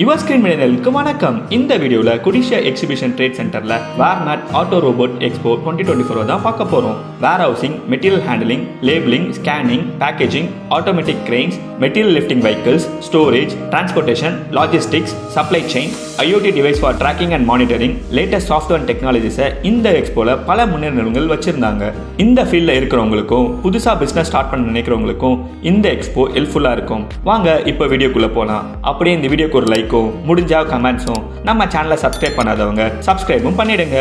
Your screen மில்லேனியலுக்கு வணக்கம். இந்த வீடியோவில் குடிஷியா எக்ஸிபிஷன் ட்ரேட் சென்டரில் வேர்நாட் ஆட்டோ ரோபோட் எக்ஸ்போ 2024 தான் பார்க்க போகிறோம். Warehousing, material handling, labelling, scanning, packaging, automatic cranes, material lifting vehicles, storage, transportation, logistics, supply chain, IoT device for tracking and monitoring, latest software டெக்னாலஜிஸை இந்த எக்ஸ்போவில் பல முன்னேற்றங்கள் வச்சுருந்தாங்க. இந்த ஃபீல்டில் இருக்கிறவங்களுக்கும் புதுசாக பிஸ்னஸ் ஸ்டார்ட் பண்ண நினைக்கிறவங்களுக்கும் இந்த எக்ஸ்போ ஹெல்ப்ஃபுல்லாக இருக்கும். வாங்க இப்போ வீடியோக்குள்ளே போகலாம். அப்படியே இந்த வீடியோக்கு ஒரு லைக்கும் முடிஞ்சா கமெண்ட்ஸும், நம்ம சேனலை சப்ஸ்கிரைப் பண்ணாதவங்க சப்ஸ்கிரைபும் பண்ணிடுங்க.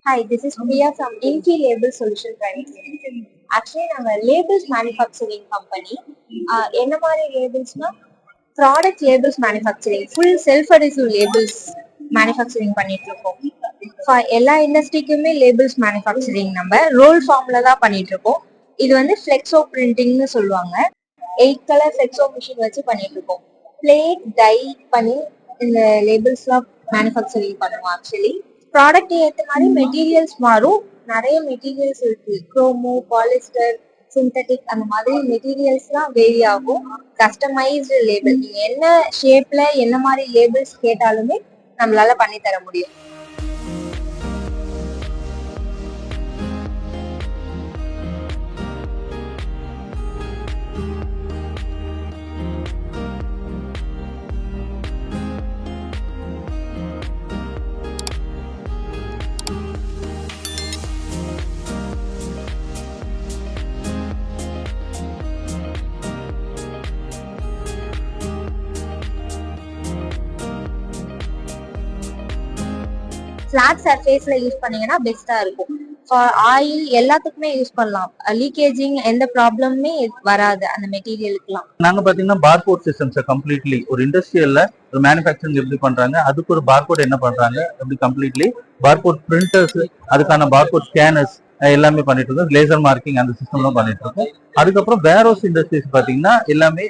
Hi, this is Priya from Inky Label Solution Private Limited. Actually, நாங்க labels manufacturing company. என்ன மாதிரி labelsனா product labels manufacturing, full self adhesive labels manufacturing பண்ணிட்டு இருக்கோம். For எல்லா இண்டஸ்ட்ரிக்குமே labels manufacturing நம்ம ரோல் ஃபார்ம்ல தான் பண்ணிட்டு இருக்கோம். இது வந்து ஃப்ளெக்ஸோ பிரிண்டிங்னு சொல்லுவாங்க. 8 கலர் ஃப்ளெக்ஸோ மிஷின் வச்சு பண்ணிட்டு இருக்கோம். பிளேட் டை பண்ணி இந்த லேபிள்ஸ்லாம் மேனுஃபேக்சரிங் பண்ணுவோம். ஆக்சுவலி ப்ராடக்ட் ஏற்ற மாதிரி மெட்டீரியல்ஸ் மாறும். நிறைய மெட்டீரியல்ஸ் இருக்கு. குரோமோ, பாலிஸ்டர், சிந்தட்டிக், அந்த மாதிரி மெட்டீரியல்ஸ்லாம் வேரி ஆகும். கஸ்டமைஸ்டு லேபிள் நீங்க என்ன ஷேப்ல என்ன மாதிரி லேபிள்ஸ் கேட்டாலுமே நம்மளால பண்ணி தர முடியும். ஃபிளாட் சர்ஃபேஸ்ல யூஸ் பண்ணீங்கன்னா பெஸ்டா இருக்கும். ஃபார் ஆயில் எல்லாத்துக்குமே யூஸ் பண்ணலாம். லீக்கேஜிங் எந்த ப்ராப்ளமுமே வராது அந்த மெட்டீரியலுக்குலாம். நாங்க பாத்தீங்கன்னா பார்கோட் சிஸ்டம்ஸ் கம்ப்ளீட்லி ஒரு இண்டஸ்ட்ரியல்ல ஒரு மேனுஃபேக்சரிங் எப்படி பண்றாங்க, அதுக்கு ஒரு பார்கோட் என்ன பண்றாங்க அப்படி கம்ப்ளீட்லி பார்கோட் பிரிண்டர்ஸ், அதுக்கான பார்கோட் ஸ்கேனர்ஸ் எல்லாமே பண்ணிட்டு இருக்கோம். லேசர் மார்க்கிங் அந்த சிஸ்டம்லாம் பண்ணிட்டு இருக்கோம். அதுக்கப்புறம் வேர்ஹவுஸ் இண்டஸ்ட்ரீஸ் பாத்தீங்கன்னா எல்லாமே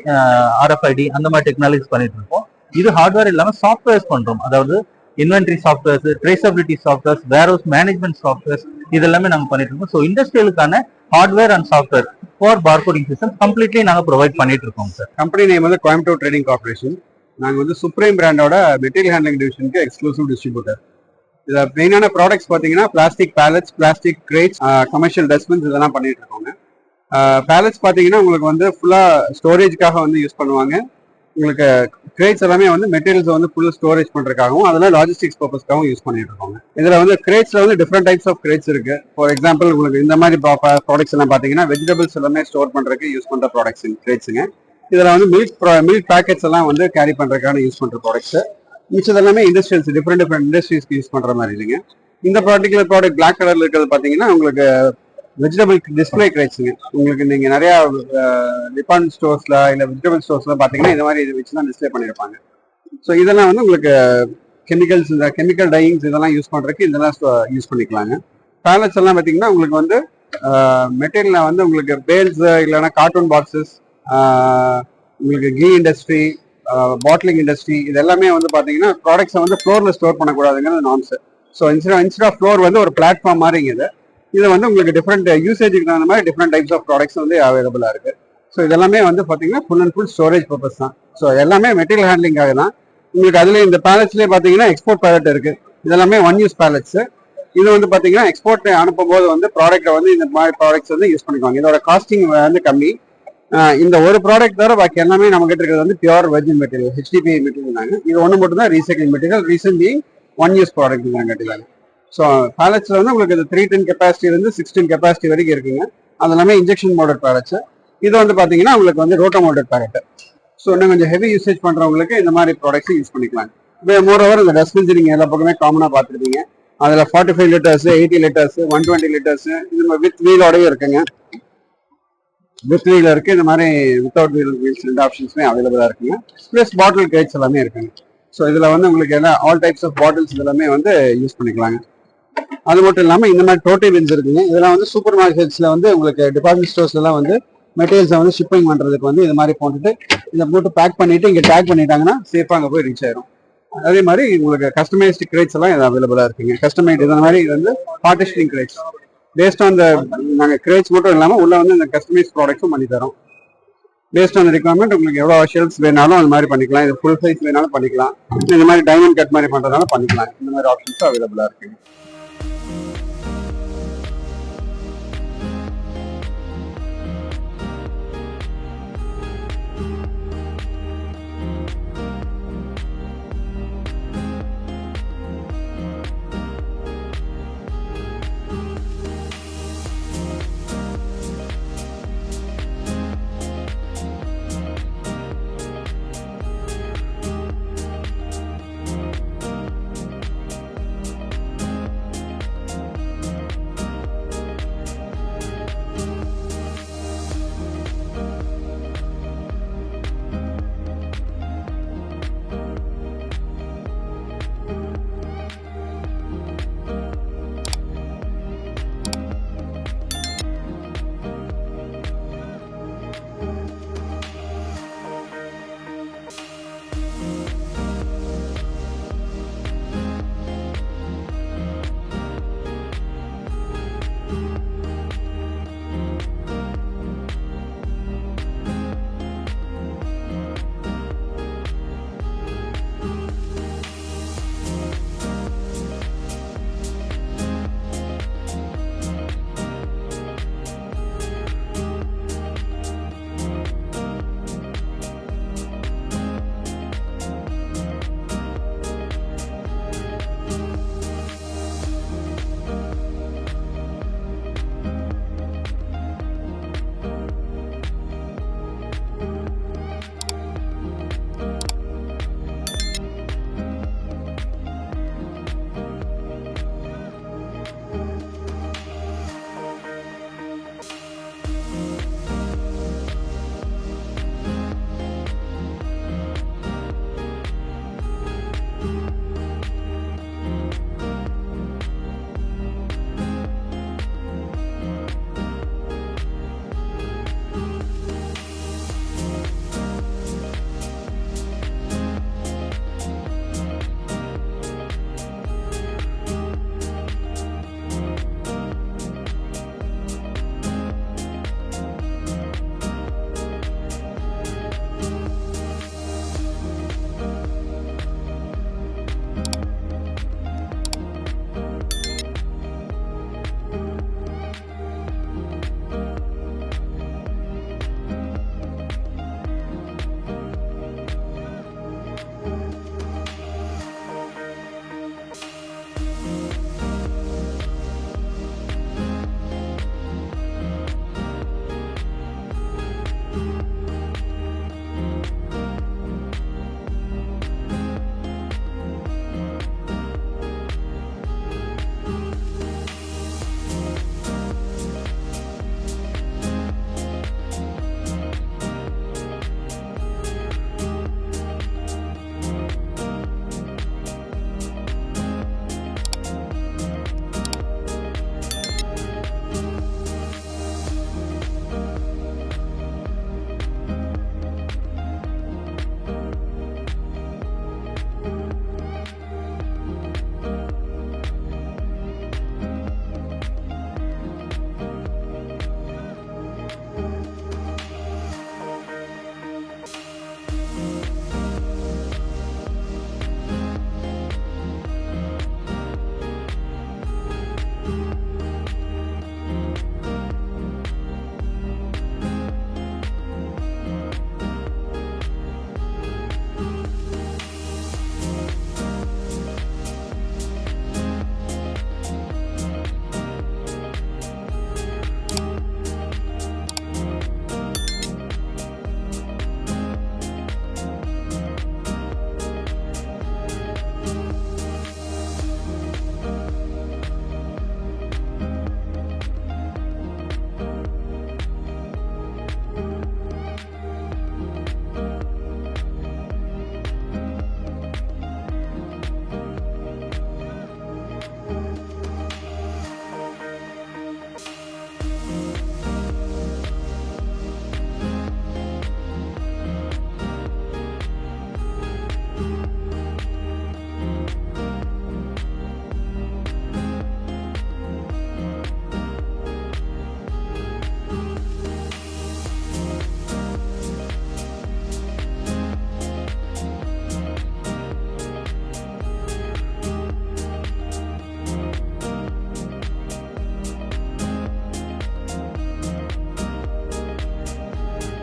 RFID அந்த மாதிரி டெக்னாலஜிஸ் பண்ணிட்டு இருக்கோம். இது ஹார்ட்வேர் இல்லாம சாஃப்ட்வேர்ஸ் பண்றோம். அதாவது inventory softwares, traceability softwares, warehouse management softwares, இது எல்லாமே நாங்க பண்ணிட்டு இருக்கோம். ஸோ இண்டஸ்ட்ரியலுக்கான hardware and software for barcoding system completely நாங்க ப்ரொவைட் பண்ணிட்டு இருக்கோம் சார். கம்பெனி நேம் வந்து கோயம்புத்தூர் ட்ரேடிங் கார்பரேஷன். நாங்க வந்து சுப்ரீம் பிராண்டோட மெட்டீரியல் ஹேண்ட்லிங் டிவிஷனுக்கு எக்ஸ்க்ளூசிவ் டிஸ்ட்ரிபியூட்டர். இதுல மெயினான ப்ராடக்ட்ஸ் பாத்தீங்கன்னா plastic pallets, plastic crates, commercial dustbins இதெல்லாம் பண்ணிட்டு இருக்கோங்க. பேலட்ஸ் பாத்தீங்கன்னா உங்களுக்கு வந்து ஃபுல்லா ஸ்டோரேஜ்க்காக வந்து யூஸ் பண்ணுவாங்க. உங்களுக்கு கிரேட்ஸ் எல்லாமே வந்து மெட்டீரியல்ஸ் வந்து ஃபுல் ஸ்டோரேஜ் பண்றதுக்காகவும் அதெல்லாம் லாஜிஸ்டிக்ஸ் பர்பஸ்க்காகவும் யூஸ் பண்ணிட்டு இருக்காங்க. இதுல வந்து கிரேட்ஸ்ல வந்து டிஃப்ரெண்ட் டைப்ஸ் ஆஃப் கிரேட்ஸ் இருக்கு. ஃபார் எக்ஸாம்பிள் உங்களுக்கு இந்த மாதிரி ப்ராடக்ட்ஸ் எல்லாம் பாத்தீங்கன்னா வெஜிடபிள்ஸ் எல்லாமே ஸ்டோர் பண்றதுக்கு யூஸ் பண்ற ப்ராடக்ட்ஸ் கிரேட்ஸுங்க. இதுல வந்து மில்க் பேக்கெட்ஸ் எல்லாம் வந்து கேரி பண்றதுக்கான யூஸ் பண்ற ப்ராடக்ட்ஸ். மிச்சது எல்லாமே இண்டஸ்ட்ரியல்ஸ் டிஃப்ரெண்ட் இண்டஸ்ட்ரீஸ்க்கு யூஸ் பண்ற மாதிரி இல்லைங்க. இந்த பர்டிகுலர் ப்ராடக்ட் பிளாக் கலர்ல இருக்கிறது பாத்தீங்கன்னா உங்களுக்கு வெஜிடபிள் டிஸ்பிளே கிரேட்ஸுங்க. உங்களுக்கு நீங்க நிறைய டிபார்ட்மெண்ட் ஸ்டோர்ஸ்ல இல்ல வெஜிடபிள் ஸ்டோர்ஸ்ல பாத்தீங்கன்னா இந்த மாதிரி இது வச்சுதான் டிஸ்பிளே பண்ணிருப்பாங்க. ஸோ இதெல்லாம் வந்து உங்களுக்கு கெமிக்கல்ஸ், இந்த கெமிக்கல் டையிங்ஸ் இதெல்லாம் யூஸ் பண்றதுக்கு இதெல்லாம் யூஸ் பண்ணிக்கலாங்க. பேலட்ஸ் எல்லாம் பாத்தீங்கன்னா உங்களுக்கு வந்து மெட்டீரியல்ல வந்து உங்களுக்கு பேல்ஸ் இல்லைன்னா கார்ட்டூன் பாக்ஸஸ், உங்களுக்கு கீ இண்டஸ்ட்ரி, பாட்டிலிங் இண்டஸ்ட்ரி, இது எல்லாமே வந்து பாத்தீங்கன்னா ப்ராடக்ட்ஸை வந்து ஃப்ளோர்ல ஸ்டோர் பண்ணக்கூடாதுங்கிறது norms. So instead of floor வந்து ஒரு பிளாட்ஃபார்ம் மாதிரிங்க. இது வந்து உங்களுக்கு டிஃப்ரெண்ட் யூசேஜுக்கு தகுந்த மாதிரி டிஃப்ரெண்ட் டைப்ஸ் ஆஃப் ப்ராடக்ட்ஸ் வந்து அவைலபிளா இருக்கு. ஸோ இதெல்லாமே வந்து பாத்தீங்கன்னா full and full storage purpose தான். ஸோ எல்லாமே மெட்டீரியல் ஹேண்ட்லிங்காக தான். உங்களுக்கு அதுல இந்த பேலட்ஸ்லேயே பாத்தீங்கன்னா எக்ஸ்போர்ட் பேலட் இருக்கு. இதெல்லாமே 1 யூஸ் பேலட்ஸ். இது வந்து பாத்தீங்கன்னா எக்ஸ்போர்ட் அனுப்பும் போது வந்து ப்ராடக்ட்டை வந்து இந்த மாதிரி ப்ராடக்ட்ஸ் வந்து யூஸ் பண்ணிக்குவாங்க. இதோட காஸ்டிங் வந்து கம்மி. இந்த ஒரு ப்ராடக்ட் தவிர பாக்கி எல்லாமே நம்ம கிட்ட இருக்கிறது வந்து pure virgin material, HDPE material தாங்க. இது ஒன்று மட்டும் தான் recycle material. Reason being 1 use product தான் கட்டிலாங்க. ஸோ பேலட்ஸ்ல வந்து உங்களுக்கு 310 கெப்பாசிட்டி இருந்து 16 கெப்பாசிட்டி வரைக்கும் இருக்குங்க. அது எல்லாமே இன்ஜெக்ஷன் மோடட் பேலட்ஸ். இது வந்து பாத்தீங்கன்னா உங்களுக்கு வந்து ரோட்டோ மோடட் பேலட். ஸோ இன்னும் கொஞ்சம் ஹெவி யூசேஜ் பண்றவங்களுக்கு இந்த மாதிரி ப்ராடக்ட்ஸ் யூஸ் பண்ணிக்கலாம். மோர் ஓவர் இந்த டஸ்ட்பின்ஸ் நீங்க எல்லா பக்கமே காமனா பாத்துருப்பீங்க. அதுல 45 லிட்டர்ஸ், 80 லிட்டர்ஸ், 120 லிட்டர்ஸ் இது வித் வீலோடய இருக்குங்க. வித் வீல் இருக்கு, இந்த மாதிரி வித்தவுட் வீல்ஸ் 2 ஆப்ஷன்ஸ்மே அவைலபிளா இருக்குங்க. பிளஸ் பாட்டில் கிரேட்ஸ் எல்லாமே இருக்குங்க. ஸோ இதுல வந்து உங்களுக்கு எல்லாம் ஆல் டைப்ஸ் ஆஃப் பாட்டில்ஸ் இதெல்லாமே வந்து யூஸ் பண்ணிக்கலாங்க. அது மட்டும் இல்லாம இந்த மாதிரி டோட்டி பின்ஸ் இருக்குங்க. இதெல்லாம் வந்து சூப்பர் மார்க்கெட்ஸ்ல வந்து உங்களுக்கு டிபார்ட்மெண்ட் ஸ்டோர்ஸ்ல எல்லாம் வந்து மெட்டீரியல்ஸை வந்து ஷிப்பிங் பண்றதுக்கு வந்து இது மாதிரி போட்டுட்டு இதை போட்டு பேக் பண்ணிட்டு இங்க டேக் பண்ணிட்டாங்கன்னா சேஃபா அங்க போய் ரீச் ஆயிரும். அதே மாதிரி உங்களுக்கு கஸ்டமைஸ்டு கிரேட்ஸ் எல்லாம் இது அவைலபிளா இருக்குங்க. கஸ்டமைஸ்டு இந்த மாதிரி வந்து பார்ட்டிஷனிங் கிரேட்ஸ் பேஸ்ட் ஆன் நாங்க கிரேட்ஸ் மட்டும் இல்லாம உள்ள வந்து இந்த கஸ்டமைஸ் ப்ராடக்ட்ஸும் பண்ணி தரோம். பேஸ்ட் ஆன் ரெக்யர்மெண்ட் உங்களுக்கு எவ்வளோ ஷெல்ஸ் வேணாலும் அது மாதிரி பண்ணிக்கலாம். இது ஃபுல் சைஸ் வேணாலும் பண்ணிக்கலாம். இந்த மாதிரி டைமண்ட் கட் மாதிரி பண்றதுனால பண்ணிக்கலாம். இந்த மாதிரி ஆப்ஷன்ஸ் அவைலபிளா இருக்கு.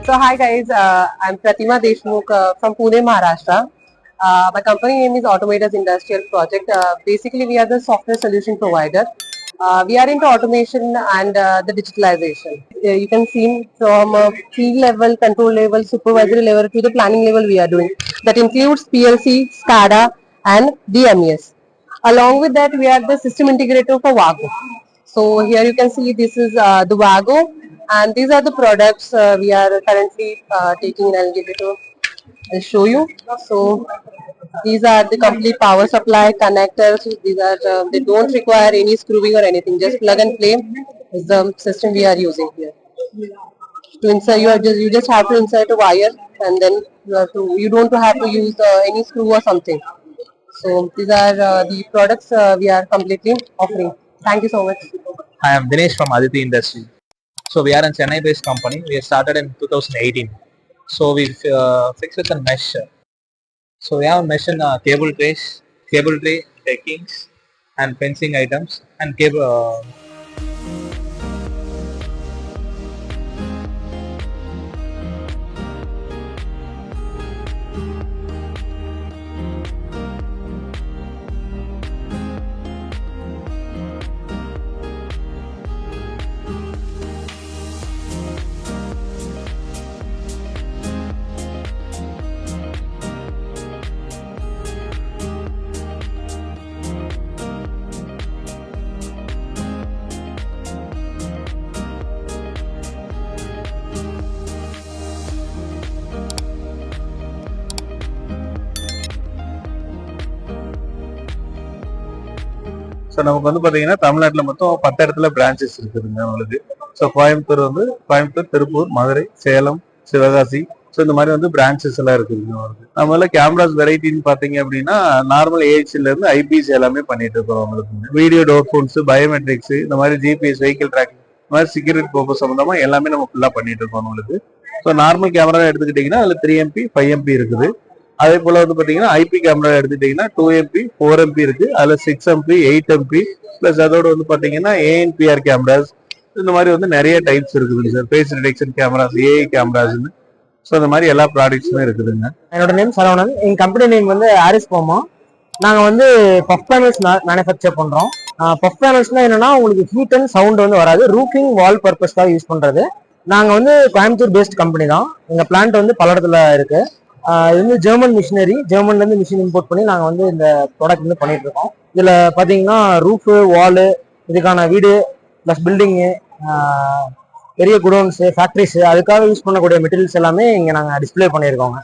So hi guys, I'm Pratima Deshmukh from Pune, Maharashtra. My company name is Automators Industrial Project. Basically, we are the software solution provider. We are into automation and the digitalization. You can see from field level, control level, supervisory level to the planning level we are doing. That includes PLC, SCADA and DMES. Along with that, we are the system integrator for Vago. So here you can see this is the Vago, and these are the products we are currently taking, and I'll show you. So these are the complete power supply connectors. These are they don't require any screwing or anything. Just plug and play is the system we are using here. To insert, you just have to insert a wire, and then you don't have to use any screw or something. So these are the products we are completely offering. Thank you so much. I am Dinesh from Aditi Industry. So we are a Chennai-based company. We started in 2018. So we fixed with a mesh. So we have mesh in cable trays, cable tray, deckings, and fencing items, and cable. So நமக்கு வந்து பார்த்தீங்கன்னா தமிழ்நாட்டில் மொத்தம் 10 இடத்துல branches இருக்குதுங்க நம்மளுக்கு. So Coimbatore, Tiruppur, Madurai, Salem, Sivakasi, so இந்த மாதிரி வந்து பிரான்ச்சஸ் எல்லாம் இருக்குதுங்க நம்மளுக்கு. நம்மள கேமராஸ் வெரைட்டின்னு பார்த்தீங்க அப்படின்னா நார்மல் ஏஹெச்ல இருந்து ஐபிஎஸ் எல்லாமே பண்ணிட்டு இருக்கிறோம் உங்களுக்கு. வீடியோ டோர் ஃபோன்ஸ், பயோமெட்ரிக்ஸ், இந்த மாதிரி ஜிபிஎஸ், வெஹிக்கிள் ட்ராக்கிங், இந்த மாதிரி செக்யூரிட்டி பர்பஸ் சம்பந்தமா எல்லாமே நம்ம ஃபுல்லா பண்ணிட்டு இருக்கோம் உங்களுக்கு. ஸோ நார்மல் கேமரா எடுத்துக்கிட்டீங்கன்னா அதுல 3MP 5MP இருக்குது. அதே போல வந்து பாத்தீங்கன்னா ஐபி கேமரா எடுத்துட்டீங்கன்னா 2MP 4MP இருக்கு. அதுல 6MP 8MP பிளஸ் அதோட வந்து பாத்தீங்கன்னா ANPR கேமராஸ், இந்த மாதிரி வந்து நிறைய டைப்ஸ் இருக்குதுங்க sir. Face detection cameras, AI கேமராஸ்ன்னு, ஸோ இந்த மாதிரி எல்லா ப்ராடக்ட்ஸுமே இருக்குதுங்க. என்னோட நேம் சரவணன். எங்க கம்பெனி நேம் வந்து ஆரிஸ் போமா. நாங்க வந்து பஃப் பேனல்ஸ் மேனுஃபேக்சர் பண்றோம். பஃப் பேனல்ஸ்னா என்னன்னா உங்களுக்கு ஹீட் அண்ட் சவுண்ட் வந்து வராது. ரூஃபிங் வால் பர்பஸ்க்காக யூஸ் பண்றது. நாங்க வந்து கோயம்புத்தூர் பேஸ்ட் கம்பெனி தான். எங்க பிளான்ட் வந்து பல்லடத்துல இருக்கு. இது வந்து ஜெர்மன் மிஷினரி. ஜெர்மன்ல இருந்து மிஷின் இம்போர்ட் பண்ணி நாங்க வந்து இந்த ப்ராடக்ட் வந்து பண்ணிட்டு இருக்கோம். இதுல பாத்தீங்கன்னா ரூஃபு, வாலு, இதுக்கான வீடு பிளஸ் பில்டிங்கு, பெரிய குடோன்ஸ், ஃபேக்டரிஸ், அதுக்காக யூஸ் பண்ணக்கூடிய மெட்டீரியல்ஸ் எல்லாமே இங்க நாங்க display பண்ணியிருக்கோங்க.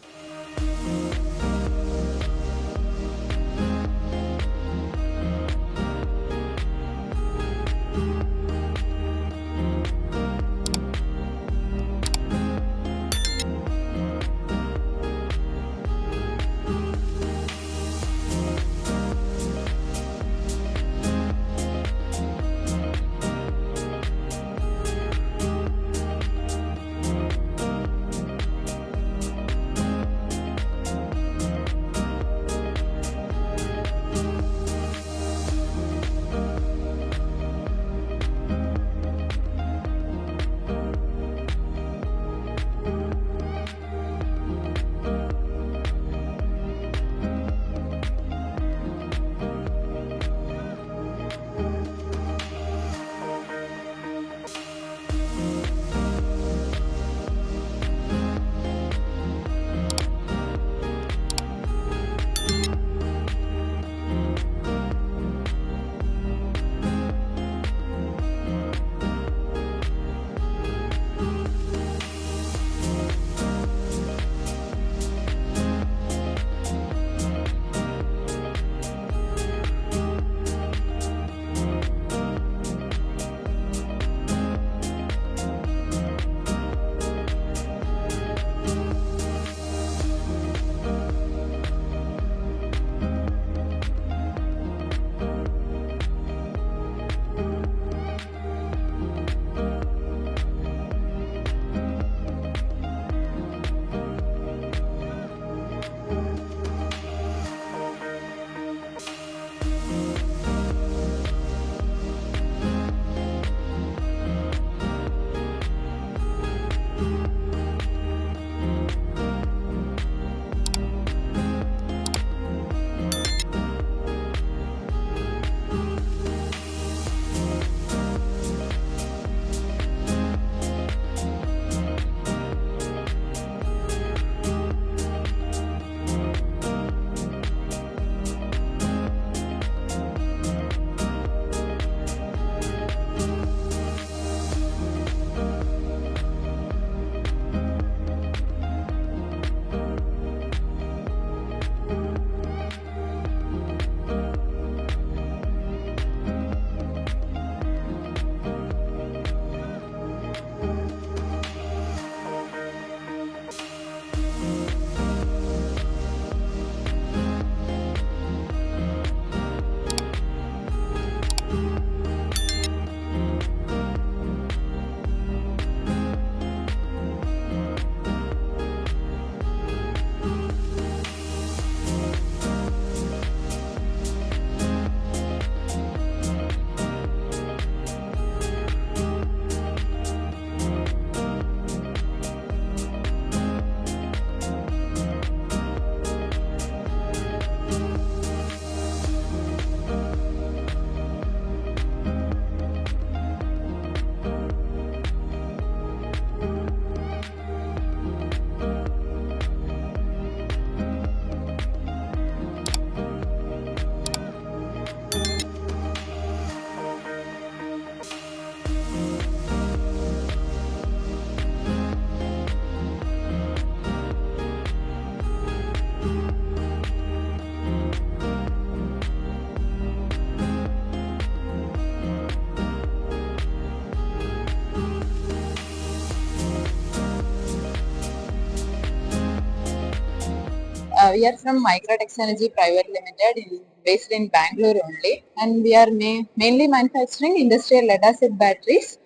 We are from Microtex Energy Private Limited, based in Bangalore only, and we are mainly manufacturing industrial lead-acid batteries,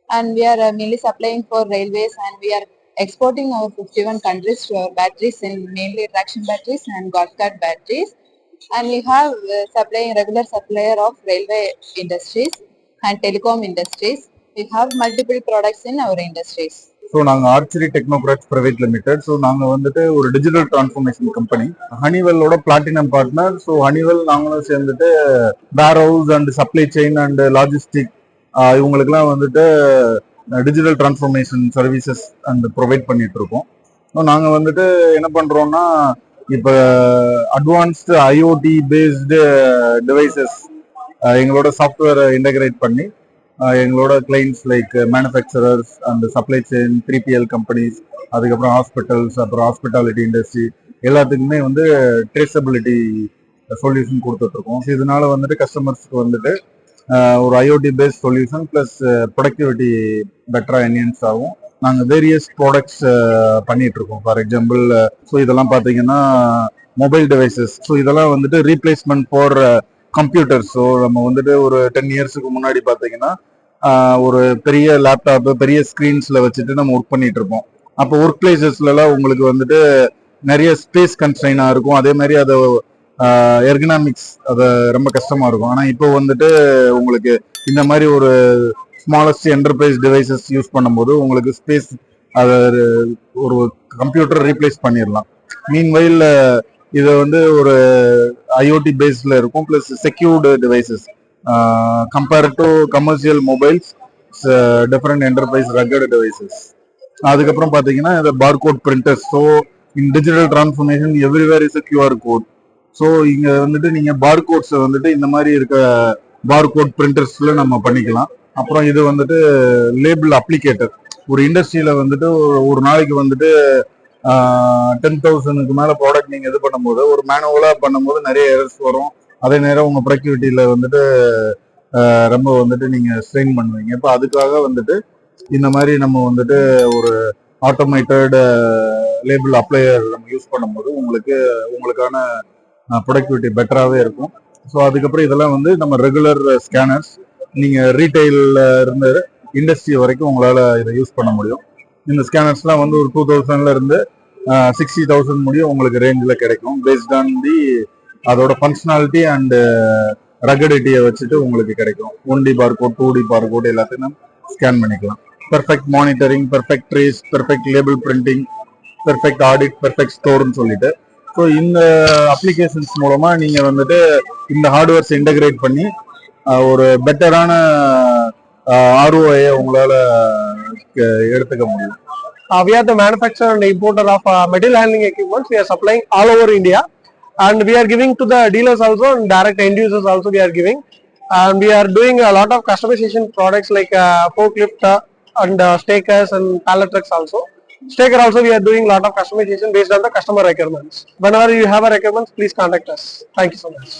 and we are mainly supplying for railways, and we are exporting our 51 countries to our batteries in mainly traction batteries and golf cart batteries, and we have supplying regular supplier of railway industries and telecom industries. We have multiple products in our industries. So நாங்கள் Archery Technocrats private limited. So நாங்கள் வந்துட்டு ஒரு digital transformation company, ஹனிவெல்லோட platinum partner. So Honeywell நாங்களும் சேர்ந்துட்டு warehouse and supply chain and logistic இவங்களுக்குலாம் வந்துட்டு digital transformation services and provide பண்ணிட்டு இருக்கோம். ஸோ நாங்கள் வந்துட்டு என்ன பண்ணுறோம்னா, இப்போ அட்வான்ஸ்டு ஐஓடி பேஸ்டு டிவைசஸ் எங்களோட சாஃப்ட்வேரை இன்டகிரேட் பண்ணி எங்களோட clients like manufacturers and supply chain 3PL companies, அதுக்கப்புறம் ஹாஸ்பிட்டல்ஸ், அப்புறம் ஹாஸ்பிட்டாலிட்டி இண்டஸ்ட்ரி எல்லாத்துக்குமே வந்து ட்ரேசபிலிட்டி சொல்யூஷன் கொடுத்துட்ருக்கோம். ஸோ இதனால வந்துட்டு கஸ்டமர்ஸ்க்கு வந்துட்டு ஒரு IoT based solution plus productivity பெட்டராக என்ஹான்ஸ் ஆகும். நாங்கள் வேரியஸ் ப்ராடக்ட்ஸ் பண்ணிட்டு இருக்கோம். ஃபார் எக்ஸாம்பிள், ஸோ இதெல்லாம் பார்த்தீங்கன்னா மொபைல் டிவைசஸ். ஸோ இதெல்லாம் வந்துட்டு ரீப்ளேஸ்மெண்ட் ஃபார் கம்ப்யூட்டர்ஸ். ஸோ நம்ம வந்துட்டு ஒரு 10 இயர்ஸுக்கு முன்னாடி பார்த்தீங்கன்னா ஒரு பெரிய லேப்டாப்பு பெரிய ஸ்க்ரீன்ஸில் வச்சுட்டு நம்ம ஒர்க் பண்ணிட்டு இருப்போம். அப்போ ஒர்க் பிளேசஸ்லாம் உங்களுக்கு வந்துட்டு நிறைய ஸ்பேஸ் கன்ஸ்ட்ரைனாக இருக்கும். அதே மாதிரி அதை எர்கனாமிக்ஸ் அது ரொம்ப கஷ்டமாக இருக்கும். ஆனால் இப்போ வந்துட்டு உங்களுக்கு இந்த மாதிரி ஒரு ஸ்மாலஸ்ட் என்டர்பிரைஸ் டிவைசஸ் யூஸ் பண்ணும்போது உங்களுக்கு ஸ்பேஸ் அதை ஒரு கம்ப்யூட்டர் ரீப்ளேஸ் பண்ணிடலாம். மீன்வைல் இது வந்து ஒரு ஐஓடி பேஸ்ல இருக்கும், plus secured devices compare to commercial mobiles, different enterprise rugged devices. அதுக்கப்புறம் பார்த்தீங்கன்னா இந்த barcode printers. So in digital transformation everywhere is QR code. So இங்கே வந்துட்டு நீங்கள் பார்கோட்ஸை வந்துட்டு இந்த மாதிரி இருக்க பார்கோட் பிரிண்டர்ஸ்ல நம்ம பண்ணிக்கலாம். அப்புறம் இது வந்துட்டு லேபிள் அப்ளிகேட்டர். ஒரு இண்டஸ்ட்ரியில வந்துட்டு ஒரு நாளைக்கு வந்துட்டு 10,000க்கு மேல ப்ராடக்ட் நீங்க இது பண்ணும்போது, ஒரு மேனுவலா பண்ணும்போது நிறைய எரர்ஸ் வரும். அதே நேரம் உங்க ப்ரொடக்டிவிட்டியில வந்துட்டு ரொம்ப வந்துட்டு நீங்க ஸ்ட்ரெயின் பண்ணுவீங்க. இப்போ அதுக்காக வந்துட்டு இந்த மாதிரி நம்ம வந்துட்டு ஒரு ஆட்டோமேட்டட் லேபிள் அப்ளையர் நம்ம யூஸ் பண்ணும்போது உங்களுக்கான ப்ரொடக்டிவிட்டி பெட்டராகவே இருக்கும். ஸோ அதுக்கப்புறம் இதெல்லாம் வந்து நம்ம ரெகுலர் ஸ்கேனர்ஸ். நீங்க ரீட்டைல்ல இருந்து இண்டஸ்ட்ரி வரைக்கும் உங்களால இதை யூஸ் பண்ண முடியும். இந்த ஸ்கேனர்ஸ்லாம் வந்து ஒரு 2000ல இருந்து 60,000 முடியும் உங்களுக்கு ரேஞ்சில் கிடைக்கும். பேஸ்ட் ஆன் தி அதோட ஃபங்க்ஷனாலிட்டி அண்ட் ரகடிட்டியை வச்சுட்டு உங்களுக்கு கிடைக்கும். 1D பார்கோட் 2D பார்கோட் எல்லாத்தையும் நம்ம ஸ்கேன் பண்ணிக்கலாம். Perfect monitoring, perfect trace, perfect label printing, perfect audit, perfect ஸ்டோர்னு சொல்லிட்டு. ஸோ இந்த அப்ளிகேஷன்ஸ் மூலமா நீங்க வந்துட்டு இந்த ஹார்ட்வேர்ஸ் இன்டகிரேட் பண்ணி ஒரு பெட்டரான ROI உங்களால எடுத்துக்க முடியும். We are the manufacturer and importer of material handling equipments. We are supplying all over India, and we are giving to the dealers also, and direct end users also we are giving. And we are doing a lot of customization products like forklift and stakers and pallet trucks also. Staker also we are doing a lot of customization based on the customer requirements. Whenever you have a requirements, please contact us. Thank you so much.